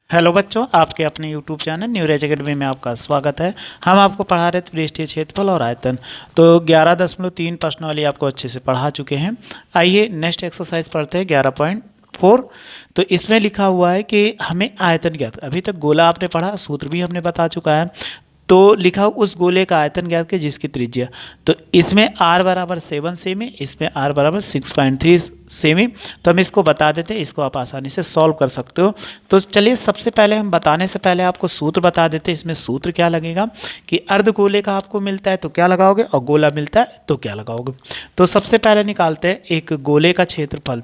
Hello बच्चों, आपके अपने यूट्यूब चैनल न्यूरेज एकेडमी में आपका स्वागत है। हम आपको पढ़ा रहे थे पृष्ठीय क्षेत्रफल और आयतन। तो 11.3 प्रश्नावली आपको अच्छे से पढ़ा चुके हैं। आइए नेक्स्ट एक्सरसाइज पढ़ते हैं 11.4। तो इसमें लिखा हुआ है कि हमें आयतन ज्ञात। अभी तक गोला आपने पढ़ा, सूत्र भी हमने बता चुका है। तो लिखा उस गोले का आयतन ज्ञात के जिसकी त्रिज्या। तो इसमें r बराबर 7 सेमी, इसमें r बराबर 6.3 सेमी। तो हम इसको बता देते हैं, इसको आप आसानी से सॉल्व कर सकते हो। तो चलिए सबसे पहले हम बताने से पहले आपको सूत्र बता देते हैं। इसमें सूत्र क्या लगेगा कि अर्ध गोले का आपको मिलता है तो क्या लगाओगे, और गोला मिलता है तो क्या लगाओगे। तो सबसे पहले निकालते हैं एक गोले का क्षेत्रफल,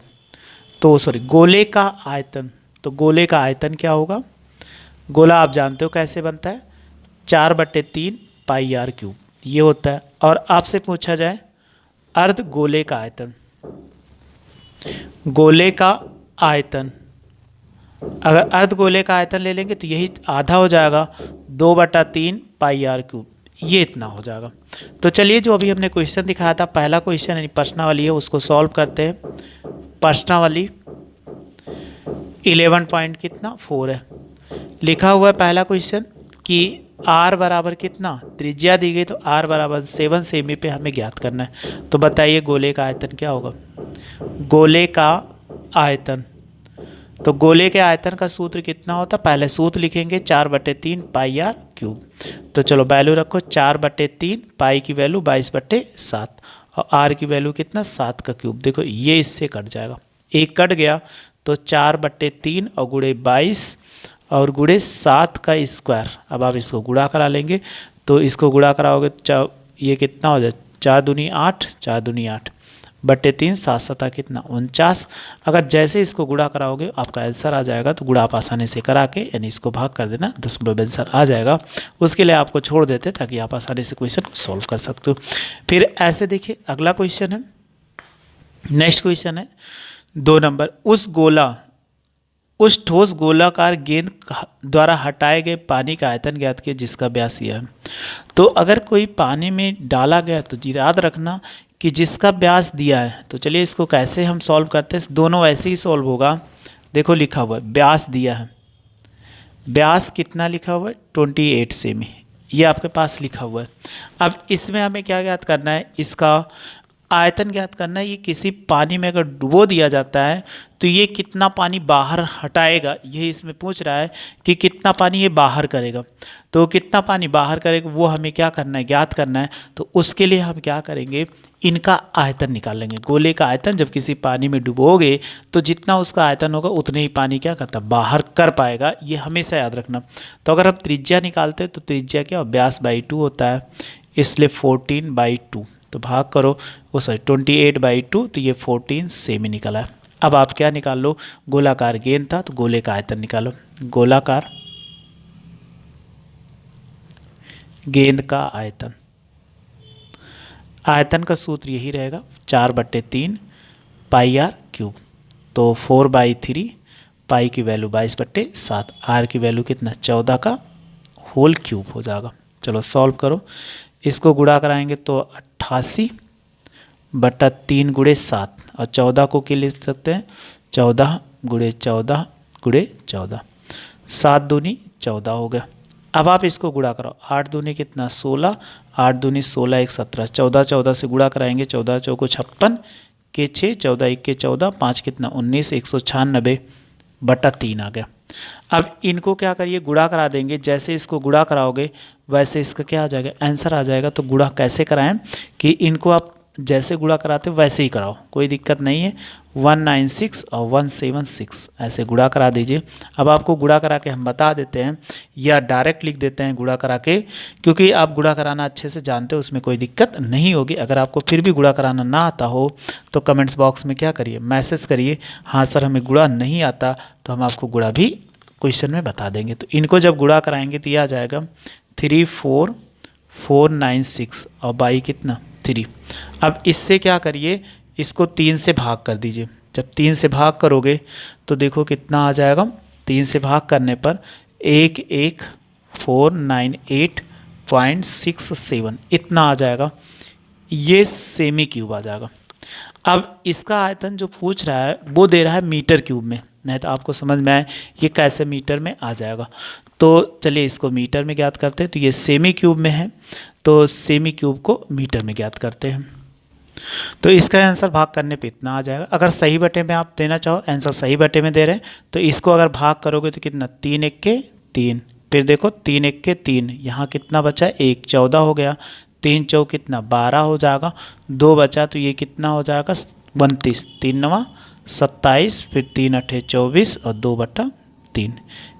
तो सॉरी गोले का आयतन। तो गोले का आयतन क्या होगा, गोला आप जानते हो कैसे बनता है, 4/3 पाई आर क्यूब ये होता है। और आपसे पूछा जाए अर्ध गोले का आयतन, गोले का आयतन, अगर अर्ध गोले का आयतन ले लेंगे तो यही आधा हो जाएगा, 2/3 पाई आर क्यूब, ये इतना हो जाएगा। तो चलिए जो अभी हमने क्वेश्चन दिखाया था, पहला क्वेश्चन यानी प्रश्नावली है, उसको सॉल्व करते हैं। प्रश्नावली 11 पॉइंट कितना 4 है। लिखा हुआ है पहला क्वेश्चन कि r बराबर कितना, त्रिज्या दी गई तो r बराबर 7 सेमी पे हमें ज्ञात करना है। तो बताइए गोले का आयतन क्या होगा, गोले का आयतन। तो गोले के आयतन का सूत्र कितना होता, पहले सूत्र लिखेंगे 4/3 पाई आर क्यूब। तो चलो वैल्यू रखो, 4/3 पाई की वैल्यू 22/7 और r की वैल्यू कितना 7 का क्यूब। देखो ये इससे कट जाएगा, एक कट गया तो 4/3 और गुणे 22 और गुणे 7 का स्क्वायर। अब आप इसको गुणा करा लेंगे, तो इसको गुणा कराओगे तो ये कितना हो जाए, 4 दूनी 8, 4 दूनी 8 बट्टे 3, 7 7 कितना 49। अगर जैसे इसको गुणा कराओगे आपका आंसर आ जाएगा। तो गुणा आप आसानी से करा के यानी इसको भाग कर देना, दशमलव आंसर आ जाएगा। उसके लिए आपको छोड़ देते ताकि आप आसानी से क्वेश्चन को सॉल्व कर सकते हो। फिर ऐसे देखिए अगला क्वेश्चन है, नेक्स्ट क्वेश्चन है 2 नंबर। उस ठोस गोलाकार गेंद द्वारा हटाए गए पानी का आयतन ज्ञात किया जिसका व्यास यह है। तो अगर कोई पानी में डाला गया तो याद रखना कि जिसका व्यास दिया है। तो चलिए इसको कैसे हम सॉल्व करते हैं, दोनों वैसे ही सॉल्व होगा। देखो लिखा हुआ है व्यास दिया है, व्यास कितना लिखा हुआ है 28 सेमी, ये आपके पास लिखा हुआ है। अब इसमें हमें क्या ज्ञात करना है, इसका आयतन ज्ञात करना है। ये किसी पानी में अगर डुबो दिया जाता है तो ये कितना पानी बाहर हटाएगा, ये इसमें पूछ रहा है कि कितना पानी ये बाहर करेगा। तो कितना पानी बाहर करेगा वो हमें क्या करना है, ज्ञात करना है। तो उसके लिए हम क्या करेंगे, इनका आयतन निकाल लेंगे। गोले का आयतन जब किसी पानी में डुबोगे तो जितना उसका आयतन होगा उतने ही पानी क्या करता है, बाहर कर पाएगा। ये हमेशा याद रखना। तो अगर हम त्रिज्या निकालते हैं तो त्रिज्या क्या, व्यास बाई 2 होता है, इसलिए 14/2। तो भाग करो वो सॉरी 28/2, तो ये 14 सेमी निकला है। अब आप क्या निकाल लो, गोलाकार गेंद था तो गोले का आयतन निकालो। गोलाकार गेंद का आयतन, आयतन का सूत्र यही रहेगा 4/3 पाई आर क्यूब। तो 4/3 पाई की वैल्यू 22/7, आर की वैल्यू कितना 14 का होल क्यूब हो जाएगा। चलो सॉल्व करो, इसको गुणा कराएंगे तो 88/3 गुणे 7 और 14 को क्या लिख सकते हैं, 14 गुणे 14 गुणे 14, 7 दूनी 14 हो गया। अब आप इसको गुणा करो, 8 दूनी कितना 16, 8 दूनी 16 1 17, 14 14 से गुणा कराएंगे, 14 चौको 56 के 6, 14 1 के 14, 5 कितना 19, 196/3 आ गया। अब इनको क्या करिए, गुणा करा देंगे। जैसे इसको गुणा कराओगे वैसे इसका क्या आ जाएगा, आंसर आ जाएगा। तो गुणा कैसे कराएं कि इनको आप जैसे गुणा कराते हो वैसे ही कराओ, कोई दिक्कत नहीं है। 196 और 176 ऐसे गुणा करा दीजिए। अब आपको गुणा करा के हम बता देते हैं या डायरेक्ट लिख देते हैं गुणा करा के, क्योंकि आप गुणा कराना अच्छे से जानते हो, उसमें कोई दिक्कत नहीं होगी। अगर आपको फिर भी गुणा कराना ना आता हो तो कमेंट्स बॉक्स में क्या करिए, मैसेज करिए, हाँ सर हमें गुणा नहीं आता, तो हम आपको गुणा भी क्वेश्चन में बता देंगे। तो इनको जब गुणा कराएंगे तो यह आ जाएगा 34496 और बाई कितना 3। अब इससे क्या करिए, इसको 3 से भाग कर दीजिए। जब 3 से भाग करोगे तो देखो कितना आ जाएगा, 3 से भाग करने पर 11498.67 इतना आ जाएगा, ये सेमी क्यूब आ जाएगा। अब इसका आयतन जो पूछ रहा है वो दे रहा है मीटर क्यूब में, नहीं तो आपको समझ में आए ये कैसे मीटर में आ जाएगा। तो चलिए इसको मीटर में ज्ञात करते हैं। तो ये सेमी क्यूब में है, तो सेमी क्यूब को मीटर में ज्ञात करते हैं। तो इसका आंसर भाग करने पे इतना आ जाएगा। अगर सही बटे में आप देना चाहो, आंसर सही बटे में दे रहे हैं, तो इसको अगर भाग करोगे तो कितना, 3 1 3, फिर देखो 3 1 3, यहाँ कितना बचा, 1 14 हो गया, 3 चौ कितना 12 हो जाएगा, 2 बचा तो ये कितना हो जाएगा 32, 3 9 27, फिर 3 8 24 और 2/3।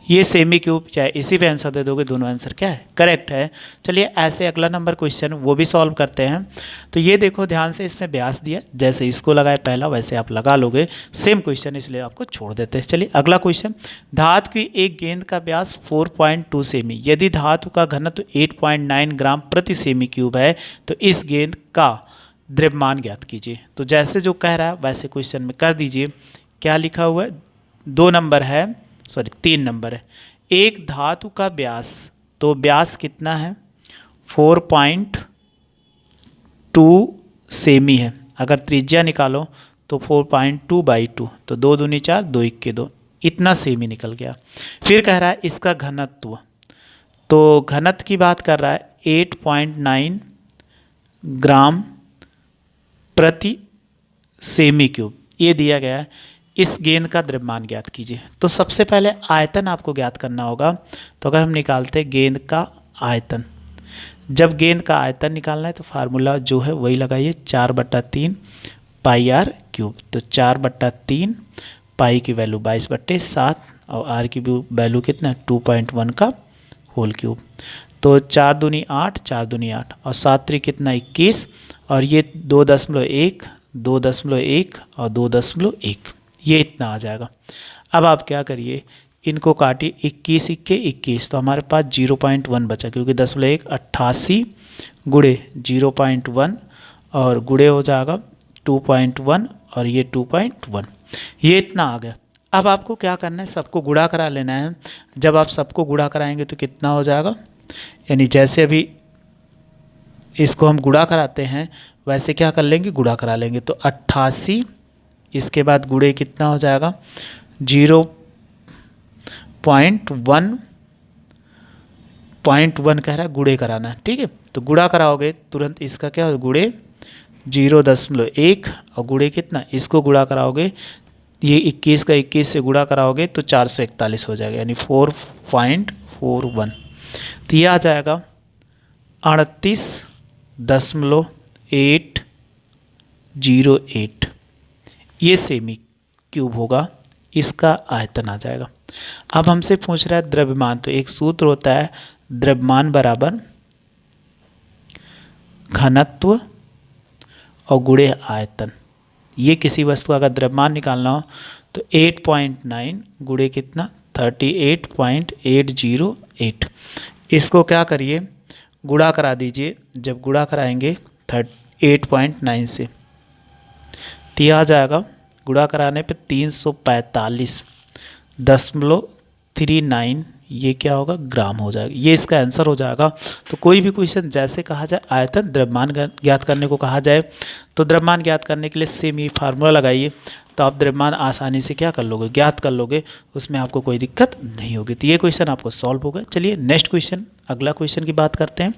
ये सेमी क्यूब, चाहे इसी पे आंसर दे दोगे, दोनों आंसर क्या है, करेक्ट है। चलिए ऐसे अगला नंबर क्वेश्चन वो भी सॉल्व करते हैं। तो ये देखो ध्यान से, इसमें व्यास दिया, जैसे इसको लगाए पहला वैसे आप लगा लोगे, सेम क्वेश्चन, इसलिए आपको छोड़ देते हैं। चलिए अगला क्वेश्चन, धातु की एक गेंद का व्यास 4.2 सेमी, यदि धातु का घनत्व 8.9 ग्राम प्रति सेमी क्यूब है तो इस गेंद का द्रव्यमान ज्ञात कीजिए। तो जैसे जो कह रहा है वैसे क्वेश्चन में कर दीजिए। क्या लिखा हुआ है, 2 नंबर है, सॉरी 3 नंबर है। एक धातु का व्यास, तो व्यास कितना है 4.2 सेमी है। अगर त्रिज्या निकालो तो 4.2/2, तो 2 दूनी 4, 2 1 2, इतना सेमी निकल गया। फिर कह रहा है इसका घनत्व, तो घनत्व की बात कर रहा है 8.9 ग्राम प्रति सेमी क्यूब, ये दिया गया है। इस गेंद का द्रव्यमान ज्ञात कीजिए। तो सबसे पहले आयतन आपको ज्ञात करना होगा। तो अगर हम निकालते हैं गेंद का आयतन, जब गेंद का आयतन निकालना है तो फार्मूला जो है वही लगाइए, 4/3 पाई आर क्यूब। तो 4/3 पाई की वैल्यू 22/7 और आर की वैल्यू कितना 2.1 का होल क्यूब। तो 4 दूनी 8, 4 दूनी 8 और 7 3 कितना 21, और ये 2.1, 2.1 और 2.1, ये इतना आ जाएगा। अब आप क्या करिए, इनको काटिए, 21 1 21, तो हमारे पास 0.1 बचा, क्योंकि 10/1 88 गुड़े 0.1 और गुड़े हो जाएगा 2.1 और ये 2.1, ये इतना आ गया। अब आपको क्या करना है, सबको गुणा करा लेना है। जब आप सबको गुणा कराएंगे तो कितना हो जाएगा, यानी जैसे अभी इसको हम गुणा कराते हैं वैसे क्या कर लेंगे, गुणा करा लेंगे। तो 88, इसके बाद गुणे कितना हो जाएगा 0.1 कह रहा है, गुणे कराना है, ठीक है। तो गुणा कराओगे तुरंत इसका क्या हो, गुणे 0.1 और गुणे कितना, इसको गुणा कराओगे, ये 21 का 21 से गुणा कराओगे तो 441 हो जाएगा, यानी 4.41। तो ये आ जाएगा 38.808, ये सेमी क्यूब होगा, इसका आयतन आ जाएगा। अब हमसे पूछ रहा है द्रव्यमान, तो एक सूत्र होता है द्रव्यमान बराबर घनत्व और गुणे आयतन। ये किसी वस्तु का अगर द्रव्यमान निकालना हो तो 8.9 गुणे कितना 38.808, इसको क्या करिए गुणा करा दीजिए। जब गुणा कराएंगे 8.9 से तो यह आ जाएगा, गुणा कराने पे 345.39, ये क्या होगा ग्राम हो जाएगा, ये इसका आंसर हो जाएगा। तो कोई भी क्वेश्चन जैसे कहा जाए आयतन द्रव्यमान ज्ञात करने को कहा जाए तो द्रव्यमान ज्ञात करने के लिए सेम ही फार्मूला लगाइए, तो आप द्रव्यमान आसानी से क्या कर लोगे, ज्ञात कर लोगे, उसमें आपको कोई दिक्कत नहीं होगी। तो ये क्वेश्चन आपको सॉल्व होगा। चलिए नेक्स्ट क्वेश्चन, अगला क्वेश्चन की बात करते हैं।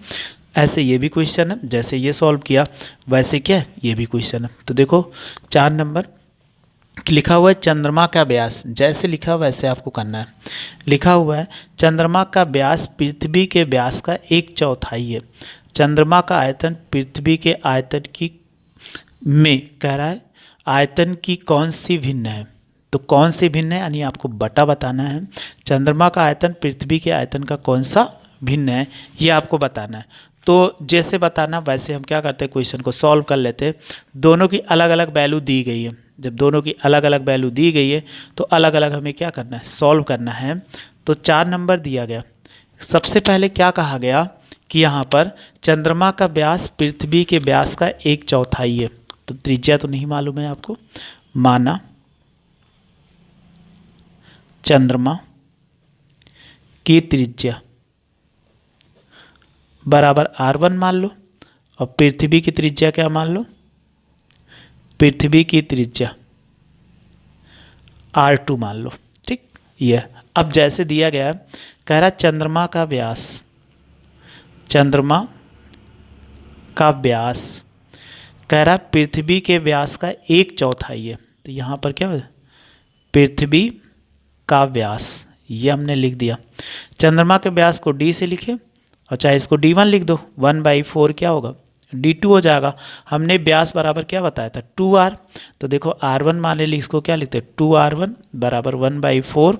ऐसे ये भी क्वेश्चन है, जैसे ये सॉल्व किया वैसे क्या है ये भी क्वेश्चन है। तो देखो 4 नंबर लिखा हुआ है चंद्रमा का व्यास, जैसे लिखा वैसे आपको करना है। लिखा हुआ है चंद्रमा का व्यास पृथ्वी के व्यास का 1/4 है। चंद्रमा का आयतन पृथ्वी के आयतन की में कह रहा है आयतन की कौन सी भिन्न है, तो कौन सी भिन्न है यानी आपको बटा बताना है। चंद्रमा का आयतन पृथ्वी के आयतन का कौन सा भिन्न है ये आपको बताना है। तो जैसे बताना वैसे हम क्या करते हैं, क्वेश्चन को सॉल्व कर लेते हैं। दोनों की अलग अलग वैल्यू दी गई है, जब दोनों की अलग अलग वैल्यू दी गई है तो अलग अलग हमें क्या करना है, सॉल्व करना है। तो 4 नंबर दिया गया। सबसे पहले क्या कहा गया कि यहाँ पर चंद्रमा का व्यास पृथ्वी के व्यास का 1/4 है। तो त्रिज्या तो नहीं मालूम है आपको, माना चंद्रमा की त्रिज्या बराबर r1 मान लो, और पृथ्वी की त्रिज्या क्या मान लो, पृथ्वी की त्रिज्या R2 मान लो, ठीक। ये अब जैसे दिया गया है, कह रहा चंद्रमा का व्यास, चंद्रमा का व्यास कह रहा पृथ्वी के व्यास का 1/4 है। तो यहाँ पर क्या हो, पृथ्वी का व्यास, ये हमने लिख दिया। चंद्रमा के व्यास को d से लिखे और चाहे इसको d1 लिख दो, 1/4 क्या होगा, d2 हो जाएगा। हमने व्यास बराबर क्या बताया था, 2r। तो देखो r1 मान ले, इसको क्या लिखते हैं, 2r1 बराबर 1/4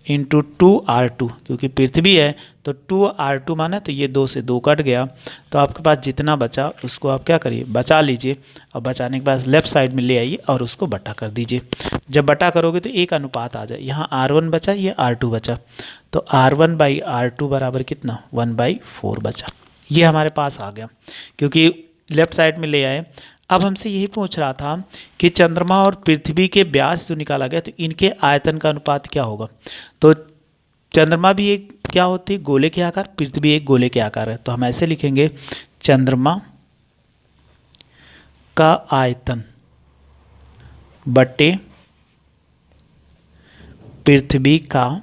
इंटू 2r2, क्योंकि पृथ्वी है तो 2r2 माना, तो ये 2 से 2 कट गया। तो आपके पास जितना बचा उसको आप क्या करिए, बचा लीजिए, और बचाने के बाद लेफ्ट साइड में ले आइए और उसको बटा कर दीजिए। जब बटा करोगे तो एक अनुपात आ जाए, यहाँ r1 बचा, ये r2 बचा, तो r1/r2 बराबर कितना, 1/4 बचा। ये हमारे पास आ गया, क्योंकि लेफ्ट साइड में ले आए। अब हमसे यही पूछ रहा था कि चंद्रमा और पृथ्वी के व्यास जो निकाला गया, तो इनके आयतन का अनुपात क्या होगा। तो चंद्रमा भी एक क्या होती है, गोले के आकार, पृथ्वी एक गोले के आकार है। तो हम ऐसे लिखेंगे, चंद्रमा का आयतन बटे पृथ्वी का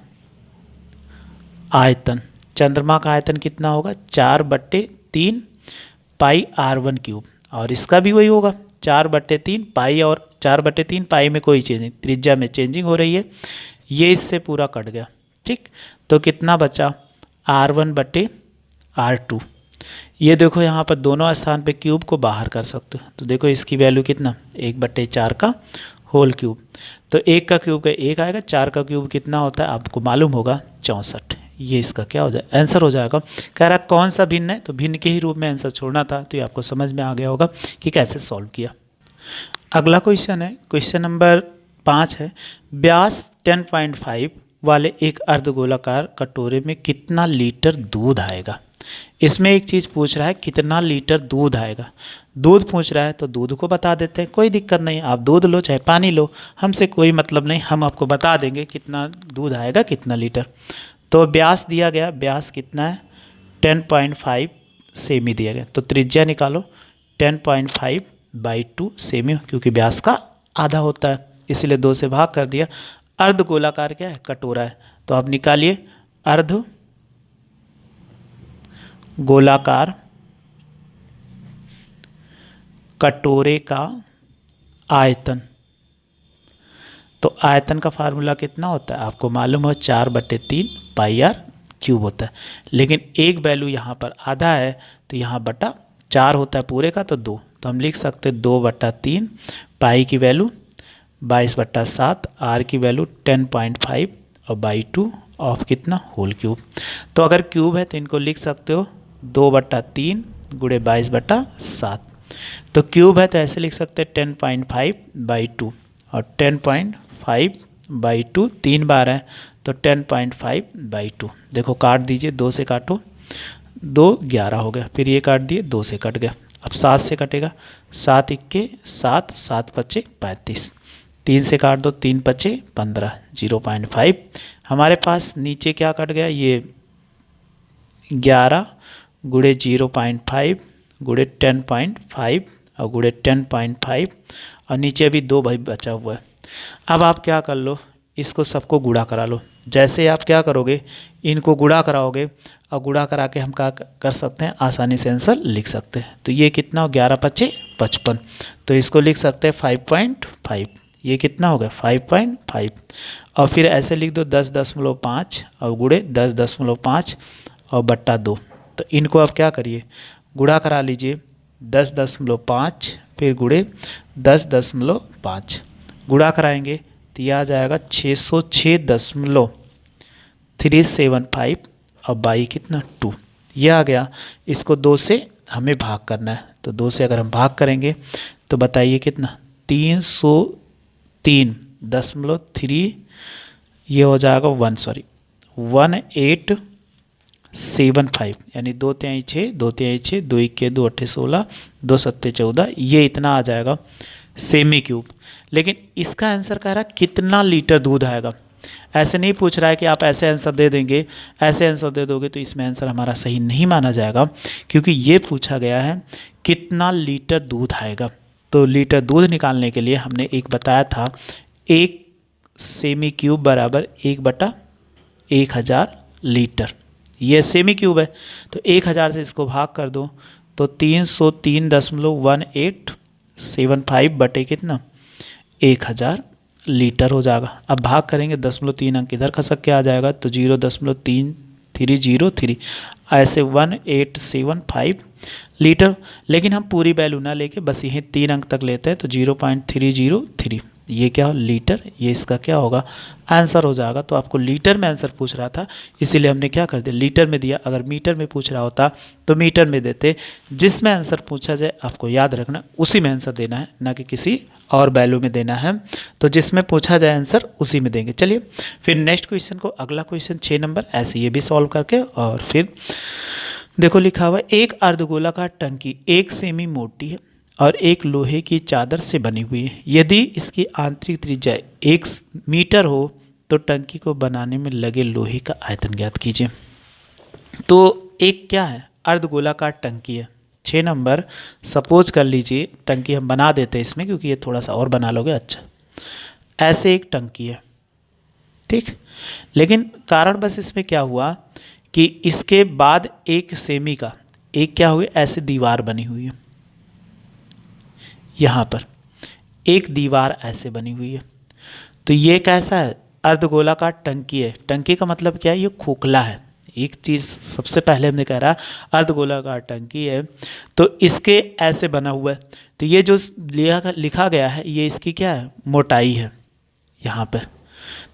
आयतन। चंद्रमा का आयतन कितना होगा, 4/3 पाई r1 क्यूब, और इसका भी वही होगा 4/3 पाई, और 4/3 पाई में कोई चेंज नहीं, त्रिज्या में चेंजिंग हो रही है, ये इससे पूरा कट गया, ठीक। तो कितना बचा, r1/r2। ये देखो यहाँ पर दोनों स्थान पे क्यूब को बाहर कर सकते हो, तो देखो इसकी वैल्यू कितना, 1/4 का होल क्यूब। तो 1 का क्यूब का 1 आएगा, 4 का क्यूब कितना होता है आपको मालूम होगा, 64। ये इसका क्या हो जाएगा, आंसर हो जाएगा। कह रहा कौन सा भिन्न है, तो भिन्न के ही रूप में आंसर छोड़ना था। तो ये आपको समझ में आ गया होगा कि कैसे सॉल्व किया। अगला क्वेश्चन है, क्वेश्चन नंबर 5 है, व्यास 10.5 वाले एक अर्धगोलाकार कटोरे में कितना लीटर दूध आएगा। इसमें एक चीज़ पूछ रहा है, कितना लीटर दूध आएगा। दूध पूछ रहा है तो दूध को बता देते हैं, कोई दिक्कत नहीं, आप दूध लो चाहे पानी लो, हमसे कोई मतलब नहीं, हम आपको बता देंगे कितना दूध आएगा, कितना लीटर। तो व्यास दिया गया, व्यास कितना है, 10.5 सेमी दिया गया। तो त्रिज्या निकालो, 10.5/2 सेमी, क्योंकि व्यास का आधा होता है, इसलिए 2 से भाग कर दिया। अर्ध गोलाकार क्या है, कटोरा है, तो आप निकालिए अर्ध गोलाकार कटोरे का आयतन। तो आयतन का फार्मूला कितना होता है आपको मालूम हो, 4/3 पाई r क्यूब होता है, लेकिन एक वैल्यू यहाँ पर आधा है, तो यहाँ बटा 4 होता है पूरे का, तो 2, तो हम लिख सकते हैं 2/3 पाई की वैल्यू 22/7, r की वैल्यू 10.5 और 2 ऑफ कितना, होल क्यूब। तो अगर क्यूब है तो इनको लिख सकते हो 2/3 गुणे 22/7। तो क्यूब है तो ऐसे लिख सकते हैं 10.5/2, और 10.5/2 3 बार है, तो 10.5/2। देखो काट दीजिए, 2 से काटो, 2 11 हो गया, फिर ये काट दिए, 2 से कट गया। अब 7 से कटेगा, 7 इक्के 7, 7 पच्चे 35, 3 से काट दो, 3 पच्चे 15, 0.5। हमारे पास नीचे क्या कट गया, ये 11 गुणे 0.5 गुणे 10.5 और गुणे 10.5, और नीचे अभी 2 भाई बचा हुआ है। अब आप क्या कर लो, इसको सबको गुणा करा लो। जैसे आप क्या करोगे, इनको गुणा कराओगे, और गुणा करा के हम क्या कर सकते हैं, आसानी से आंसर लिख सकते हैं। तो ये कितना हो, 11 पच्चे 55, तो इसको लिख सकते हैं 5.5। ये कितना हो गया, 5.5, और फिर ऐसे लिख दो 10.5 और गुणे 10.5 और बट्टा 2। तो इनको आप क्या करिए, गुणा करा लीजिए, 10.5 फिर गुणे 10.5, गुणा कराएंगे तो यह आ जाएगा 606.375 और बाई कितना 2, ये आ गया। इसको 2 से हमें भाग करना है, तो 2 से अगर हम भाग करेंगे तो बताइए कितना, 303.3, ये हो जाएगा 1875, यानी 2 तिहाई 6, 2 तिहाई 6, 2 इक्के 2 अट्ठे 16, 2 सत्ते 14, ये इतना आ जाएगा सेमी क्यूब। लेकिन इसका आंसर कह रहा है कितना लीटर दूध आएगा। ऐसे नहीं पूछ रहा है कि आप ऐसे आंसर दे देंगे, ऐसे आंसर दे दोगे तो इसमें आंसर हमारा सही नहीं माना जाएगा, क्योंकि ये पूछा गया है कितना लीटर दूध आएगा। तो लीटर दूध निकालने के लिए हमने एक बताया था, 1 सेमी क्यूब बराबर 1/1000 लीटर। ये सेमी क्यूब है तो 1000 से इसको भाग कर दो तो 303.1875 बटे कितना 1000 लीटर हो जाएगा। अब भाग करेंगे 0.3 अंक इधर खसक के आ जाएगा तो 0.3303 ऐसे 1875 लीटर। लेकिन हम पूरी वैल्यू ना लेके बस यही 3 अंक तक लेते हैं तो 0.303 ये क्या हो लीटर, ये इसका क्या होगा आंसर हो जाएगा। तो आपको लीटर में आंसर पूछ रहा था इसीलिए हमने क्या कर दिया लीटर में दिया। अगर मीटर में पूछ रहा होता तो मीटर में देते। जिसमें आंसर पूछा जाए आपको याद रखना उसी में आंसर देना है, ना कि किसी और वैल्यू में देना है। तो जिसमें पूछा जाए आंसर उसी में देंगे। चलिए फिर नेक्स्ट क्वेश्चन को, अगला क्वेश्चन 6 नंबर ऐसे ये भी सॉल्व करके और फिर देखो लिखा हुआ एक अर्धगोलाकार टंकी 1 सेमी मोटी है और एक लोहे की चादर से बनी हुई है। यदि इसकी आंतरिक त्रिज्या 1 मीटर हो तो टंकी को बनाने में लगे लोहे का आयतन ज्ञात कीजिए। तो एक क्या है अर्धगोलाकार टंकी है। 6 नंबर सपोज कर लीजिए टंकी हम बना देते हैं इसमें क्योंकि ये थोड़ा सा और बना लोगे अच्छा। ऐसे एक टंकी है ठीक, लेकिन कारण बस इसमें क्या हुआ कि इसके बाद 1 सेमी का एक क्या हुई ऐसे दीवार बनी हुई है। यहाँ पर एक दीवार ऐसे बनी हुई है तो ये कैसा है अर्धगोलाकार टंकी है। टंकी का मतलब क्या है ये खोखला है। एक चीज़ सबसे पहले हमने कह रहा अर्धगोलाकार टंकी है तो इसके ऐसे बना हुआ है तो ये जो लिखा गया है ये इसकी क्या है मोटाई है यहाँ पर।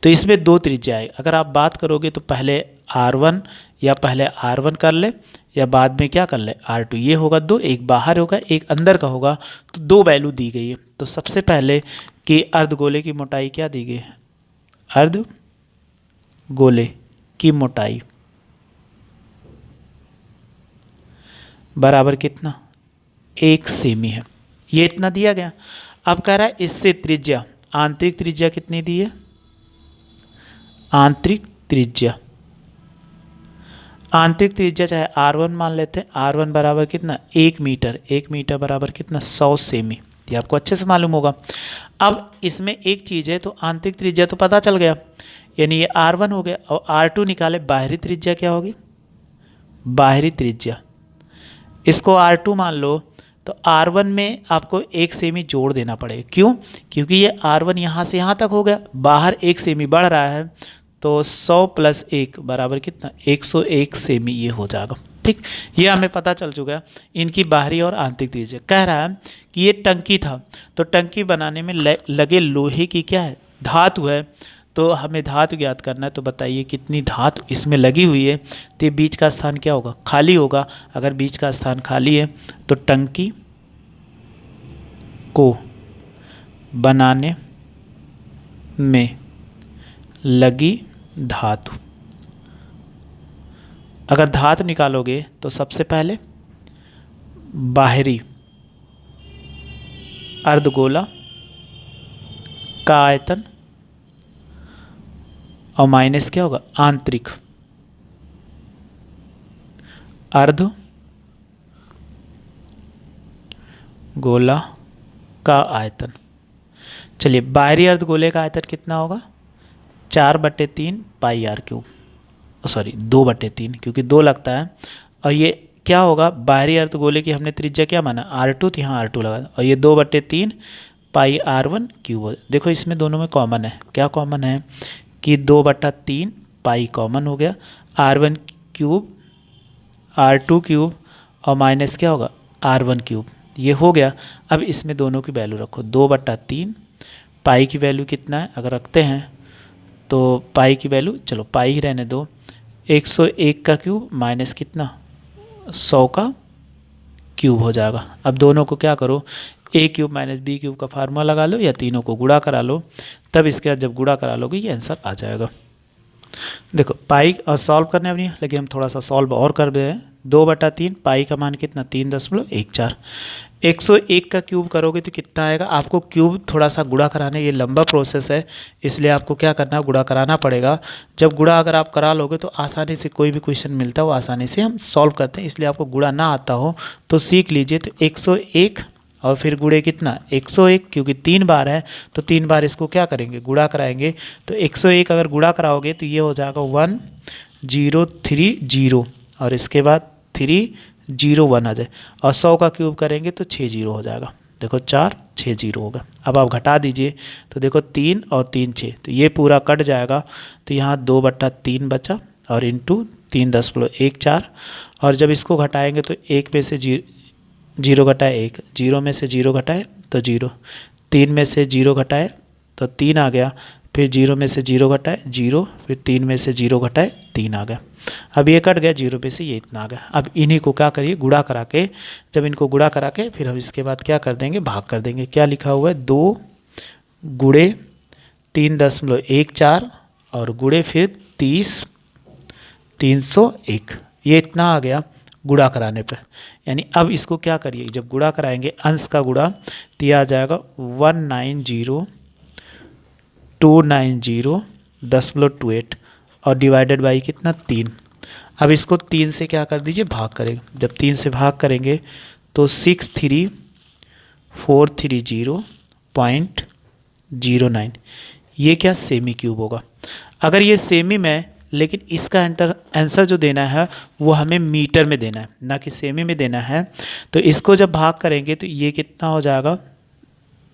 तो इसमें 2 त्रिज्या है। अगर आप बात करोगे तो पहले R1 या पहले R1 कर ले या बाद में क्या कर ले R2। ये होगा 2, एक बाहर होगा एक अंदर का होगा तो 2 वैल्यू दी गई है। तो सबसे पहले कि अर्धगोले की मोटाई क्या दी गई है, अर्धगोले की मोटाई बराबर कितना 1 सेमी है, ये इतना दिया गया। अब कह रहा है इससे त्रिज्या आंतरिक त्रिज्या कितनी दी है, आंतरिक त्रिज्या चाहे R1 मान लेते हैं। R1 बराबर कितना 1 मीटर, 1 मीटर बराबर कितना 100 सेमी, ये आपको अच्छे से मालूम होगा। अब इसमें एक चीज़ है तो आंतरिक त्रिज्या तो पता चल गया यानी ये R1 हो गया और R2 निकाले बाहरी त्रिज्या क्या होगी, बाहरी त्रिज्या इसको R2 मान लो तो R1 में आपको 1 सेमी जोड़ देना पड़ेगा। क्यों, क्योंकि ये R1 यहाँ से यहाँ तक हो गया, बाहर 1 सेमी बढ़ रहा है तो 100 + 1 बराबर कितना 101 सेमी ये हो जाएगा ठीक। ये हमें पता चल चुका है इनकी बाहरी और आंतरिक त्रिज्या। कह रहा है कि ये टंकी था तो टंकी बनाने में लगे लोहे की क्या है धातु है तो हमें धातु ज्ञात करना है। तो बताइए कितनी धातु इसमें लगी हुई है। तो ये बीच का स्थान क्या होगा खाली होगा। अगर बीच का स्थान खाली है तो टंकी को बनाने में लगी धातु, अगर धातु निकालोगे तो सबसे पहले बाहरी अर्धगोला का आयतन और माइनस क्या होगा आंतरिक अर्धगोला का आयतन। चलिए बाहरी अर्धगोले का आयतन कितना होगा 4/3 πr³, सॉरी 2/3 क्योंकि 2 लगता है। और ये क्या होगा बाहरी अर्धगोले की हमने त्रिज्या क्या माना R2 तो यहाँ R2 लगा और ये 2/3 πr⁴। देखो इसमें दोनों में कॉमन है, क्या कॉमन है कि 2/3 पाई कॉमन हो गया, R1³ R2³ और माइनस क्या होगा R1³ ये हो गया। अब इसमें दोनों की वैल्यू रखो 2/3 पाई की वैल्यू कितना है अगर रखते हैं तो पाई की वैल्यू चलो पाई ही रहने दो 101 का क्यूब माइनस कितना 100 का क्यूब हो जाएगा। अब दोनों को क्या करो a³ - b³ का फार्मूला लगा लो या तीनों को गुणा करा लो, तब इसके बाद जब गुणा करा लोगे ये आंसर आ जाएगा। देखो पाई और सॉल्व करने अपनी, लेकिन हम थोड़ा सा सॉल्व और कर रहे हैं। 2/3 पाई का मान कितना 3.14। 101 का क्यूब करोगे तो कितना आएगा, आपको क्यूब थोड़ा सा गुणा कराने, ये लंबा प्रोसेस है इसलिए आपको क्या करना है गुणा कराना पड़ेगा। जब गुणा अगर आप करा लोगे तो आसानी से कोई भी क्वेश्चन मिलता है वो आसानी से हम सॉल्व करते हैं, इसलिए आपको गुणा ना आता हो तो सीख लीजिए। तो 101 और फिर गुणे कितना 101, क्योंकि 3 बार है तो 3 बार इसको क्या करेंगे, गुणा कराएंगे। तो 101 अगर गुणा कराओगे तो ये हो जाएगा 1030 और इसके बाद 301 आ जाए, और 100 का क्यूब करेंगे तो 60 हो जाएगा। देखो 460 होगा। अब आप घटा दीजिए तो देखो 3 और 3 6, तो ये पूरा कट जाएगा। तो यहाँ 2/3 बचा और इंटू 3.14, और जब इसको घटाएंगे तो 1 में से 0 घटाए 1, 0 में से 0 घटाए तो 0, 3 में से 0 घटाए तो 3 आ गया, फिर 0 में से 0 घटाए 0, फिर 3 में से 0 घटाए 3 आ गया। अब ये कट गया, 0 पे से ये इतना आ गया। अब इन्हीं को क्या करिए, गुणा करा के, जब इनको गुणा करा के फिर हम इसके बाद क्या कर देंगे, भाग कर देंगे। क्या लिखा हुआ है, 2 गुणे 3.14 और गुणे फिर 301, ये इतना आ गया गुणा कराने पे। यानी अब इसको क्या करिए, जब गुणा कराएंगे अंश का गुणा तो यह आ जाएगा 190,290.28 और डिवाइडेड बाई कितना 3। अब इसको 3 से क्या कर दीजिए, भाग करेंगे। जब 3 से भाग करेंगे तो 63430.09, ये क्या सेमी क्यूब होगा। अगर ये सेमी में, लेकिन इसका आंसर जो देना है वो हमें मीटर में देना है, ना कि सेमी में देना है। तो इसको जब भाग करेंगे तो ये कितना हो जाएगा,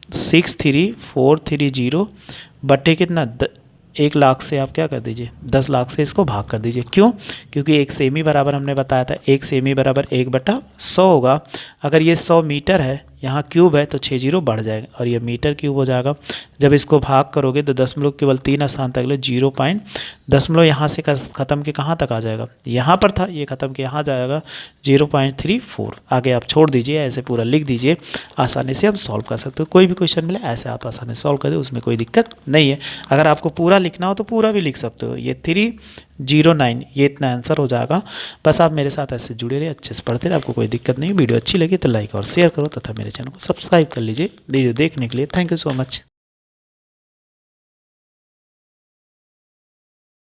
63430 बटे कितना 1 लाख से आप क्या कर दीजिए, 10 लाख से इसको भाग कर दीजिए। क्यों, क्योंकि 1 सेमी बराबर हमने बताया था 1 सेमी बराबर 1/100 होगा। अगर ये 100 मीटर है, यहाँ क्यूब है तो 60 बढ़ जाएगा और ये मीटर क्यूब हो जाएगा। जब इसको भाग करोगे तो दशमलव केवल 3 स्थान तक ले 0 पॉइंट, दशमलव यहाँ से ख़त्म के कहाँ तक आ जाएगा, यहाँ पर था, ये ख़त्म के यहाँ जाएगा 0.34। आगे आप छोड़ दीजिए, ऐसे पूरा लिख दीजिए, आसानी से आप सॉल्व कर सकते हो। कोई भी क्वेश्चन मिले ऐसे आप आसानी से सॉल्व कर दे, उसमें कोई दिक्कत नहीं है। अगर आपको पूरा लिखना हो तो पूरा भी लिख सकते हो। ये 309, ये इतना आंसर हो जाएगा। बस आप मेरे साथ ऐसे जुड़े रहिए, अच्छे से पढ़ते रहे, आपको कोई दिक्कत नहीं। वीडियो अच्छी लगी तो लाइक और शेयर करो तथा मेरे चैनल को सब्सक्राइब कर लीजिए। वीडियो देखने के लिए थैंक यू सो मच।